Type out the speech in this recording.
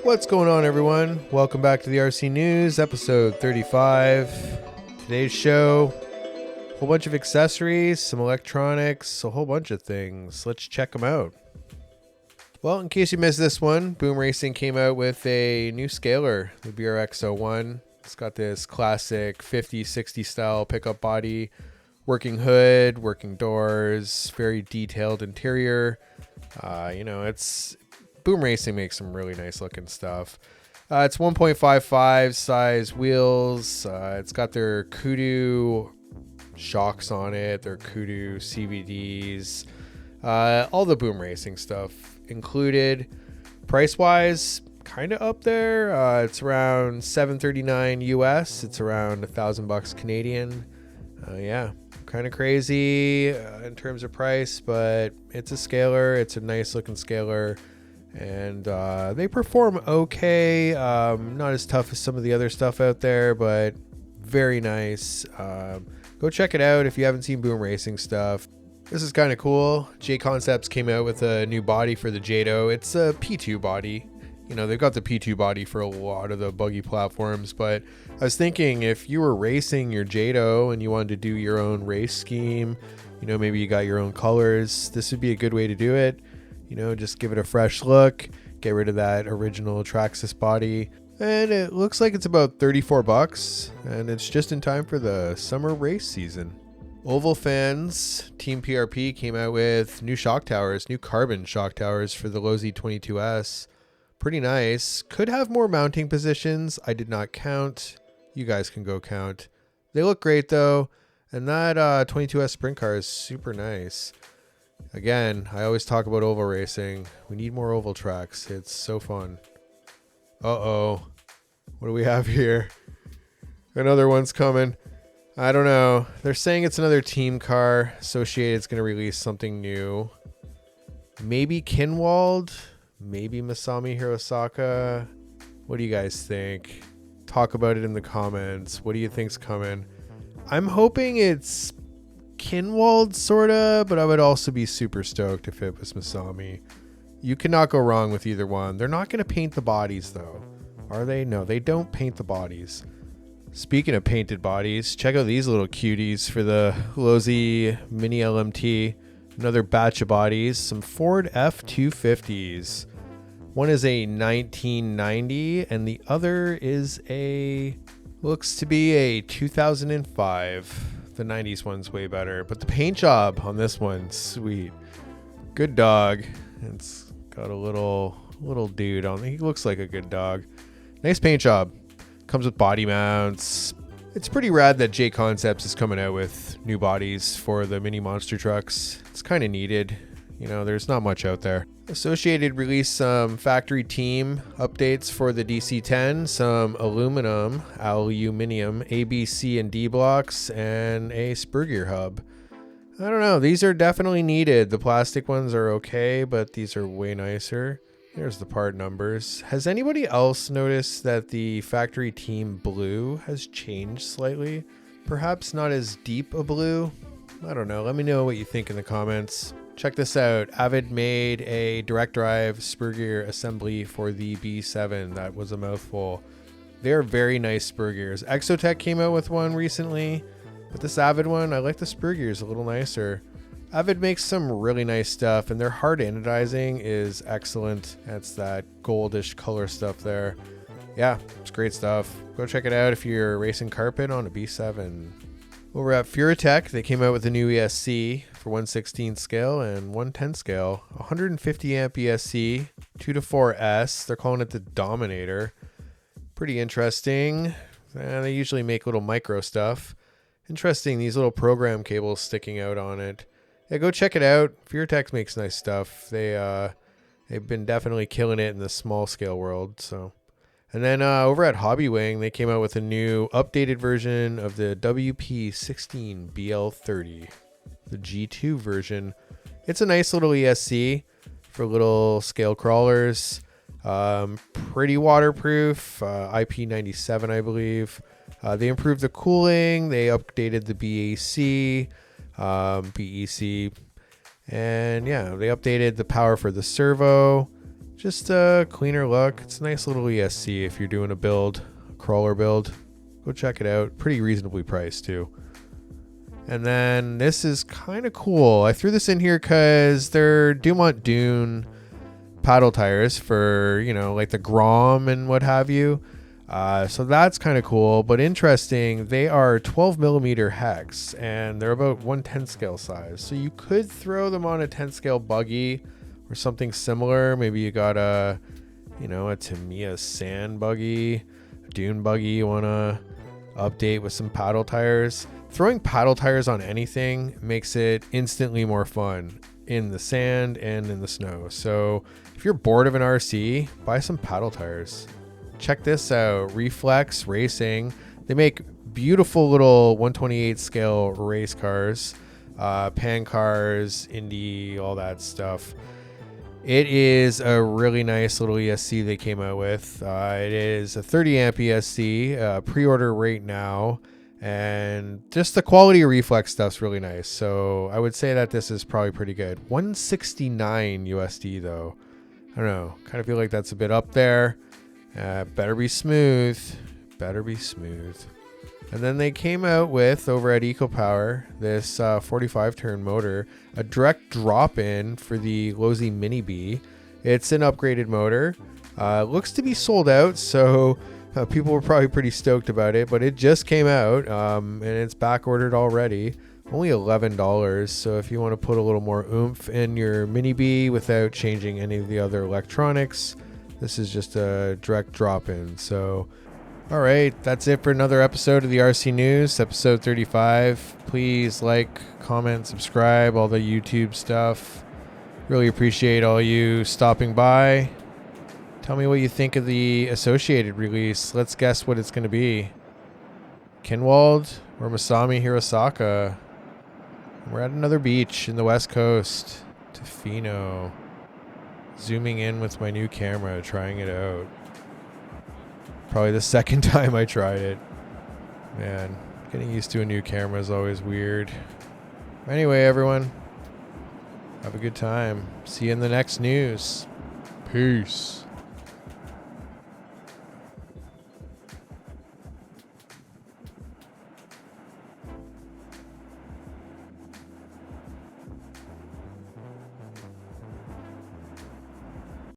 What's going on, everyone? Welcome back to the RC News, episode 35. Today's show, a whole bunch of accessories, some electronics, a whole bunch of things. Let's check them out. Well, in case you missed this one, Boom Racing came out with a new scaler, the BRX01. It's got this classic 50-60 style pickup body, working hood, working doors, very detailed interior. It's Boom Racing makes some really nice looking stuff. It's 1.55 size wheels. It's got their Kudu shocks on it, their Kudu CVDs, all the Boom Racing stuff included. Price wise, kind of up there. It's around $739 US. It's around $1,000 Canadian. Kind of crazy in terms of price, but it's a scaler. It's a nice looking scaler. And they perform okay. Not as tough as some of the other stuff out there, but very nice. Go check it out if you haven't seen Boom Racing stuff. This is kind of cool. JConcepts came out with a new body for the Jato. It's a P2 body. You know, they've got the P2 body for a lot of the buggy platforms, but I was thinking if you were racing your Jato and you wanted to do your own race scheme, you know, maybe you got your own colors, this would be a good way to do it. You know, just give it a fresh look, get rid of that original Traxxas body. And it looks like it's about $34, and it's just in time for the summer race season. Oval fans, Team PRP came out with new shock towers, new carbon shock towers for the Losi 22S. Pretty nice. Could have more mounting positions. I did not count. You guys can go count. They look great though. And that 22S sprint car is super nice. Again, I always talk about oval racing. We need more oval tracks. It's so fun. Uh-oh. What do we have here? Another one's coming. I don't know. They're saying it's another team car. Associated's going to release something new. Maybe Kinwald? Maybe Masami Hirosaka? What do you guys think? Talk about it in the comments. What do you think's coming? I'm hoping it's Kinwald, sorta, but I would also be super stoked if it was Masami. You cannot go wrong with either one. They're not going to paint the bodies, though. Are they? No, they don't paint the bodies. Speaking of painted bodies, check out these little cuties for the Losi Mini LMT. Another batch of bodies. Some Ford F-250s. One is a 1990, and the other is looks to be a 2005. The 90s one's way better, but the paint job on this one, sweet. Good dog. It's got a little dude on it. He looks like a good dog. Nice paint job. Comes with body mounts. It's pretty rad that JConcepts is coming out with new bodies for the mini monster trucks. It's kind of needed. You know, there's not much out there. Associated released some factory team updates for the DC10, some aluminium, A, B, C, and D blocks, and a spur gear hub. I don't know. These are definitely needed. The plastic ones are okay, but these are way nicer. There's the part numbers. Has anybody else noticed that the factory team blue has changed slightly? Perhaps not as deep a blue? I don't know. Let me know what you think in the comments. Check this out. Avid made a direct drive spur gear assembly for the B7. That was a mouthful. They're very nice spur gears. Exotech came out with one recently, but this Avid one, I like the spur gears a little nicer. Avid makes some really nice stuff, and their hard anodizing is excellent. That's that goldish color stuff there. Yeah, it's great stuff. Go check it out if you're racing carpet on a B7. Over at Furatech, they came out with a new ESC for 1/16 scale and 1/10 scale. 150 amp ESC, 2-4S. They're calling it the Dominator. Pretty interesting. They usually make little micro stuff. Interesting, these little program cables sticking out on it. Yeah, go check it out. Furatech makes nice stuff. They've been definitely killing it in the small scale world. So. And then over at Hobbywing, they came out with a new updated version of the WP16 BL30, the G2 version. It's a nice little ESC for little scale crawlers. Pretty waterproof, IP97, I believe. They improved the cooling. They updated the BEC, and yeah, they updated the power for the servo. Just a cleaner look. It's a nice little ESC if you're doing a build, a crawler build. Go check it out. Pretty reasonably priced too. And then this is kind of cool. I threw this in here because they're Dumont Dune paddle tires for, you know, like the Grom and what have you. So that's kind of cool, but interesting. They are 12 millimeter hex and they're about 1/10 scale size. So you could throw them on a 10 scale buggy or something similar. Maybe you got a, you know, a Tamiya sand buggy, a dune buggy you want to update with some paddle tires. Throwing paddle tires on anything makes it instantly more fun in the sand and in the snow. So if you're bored of an RC, buy some paddle tires. Check this out, Reflex Racing. They make beautiful little 1/28 scale race cars, pan cars, Indy, all that stuff. It is a really nice little ESC they came out with. It is a 30 amp ESC, pre-order right now. And just the quality of Reflex stuff's really nice. So I would say that this is probably pretty good. 169 USD though. I don't know. Kind of feel like that's a bit up there. Better be smooth. Better be smooth. And then they came out with, over at EcoPower, this 45 turn motor, a direct drop in for the Losi Mini B. It's an upgraded motor. Looks to be sold out, so people were probably pretty stoked about it, but it just came out and it's back ordered already. Only $11. So if you want to put a little more oomph in your Mini B without changing any of the other electronics, this is just a direct drop in. So all right, that's it for another episode of the RC News, episode 35. Please like, comment, subscribe, all the YouTube stuff. Really appreciate all you stopping by. Tell me what you think of the Associated release. Let's guess what it's going to be. Kinwald or Masami Hirosaka. We're at another beach in the West Coast. Tofino. Zooming in with my new camera, trying it out. Probably the second time I tried it. Man, getting used to a new camera is always weird. Anyway, everyone, have a good time. See you in the next news. Peace.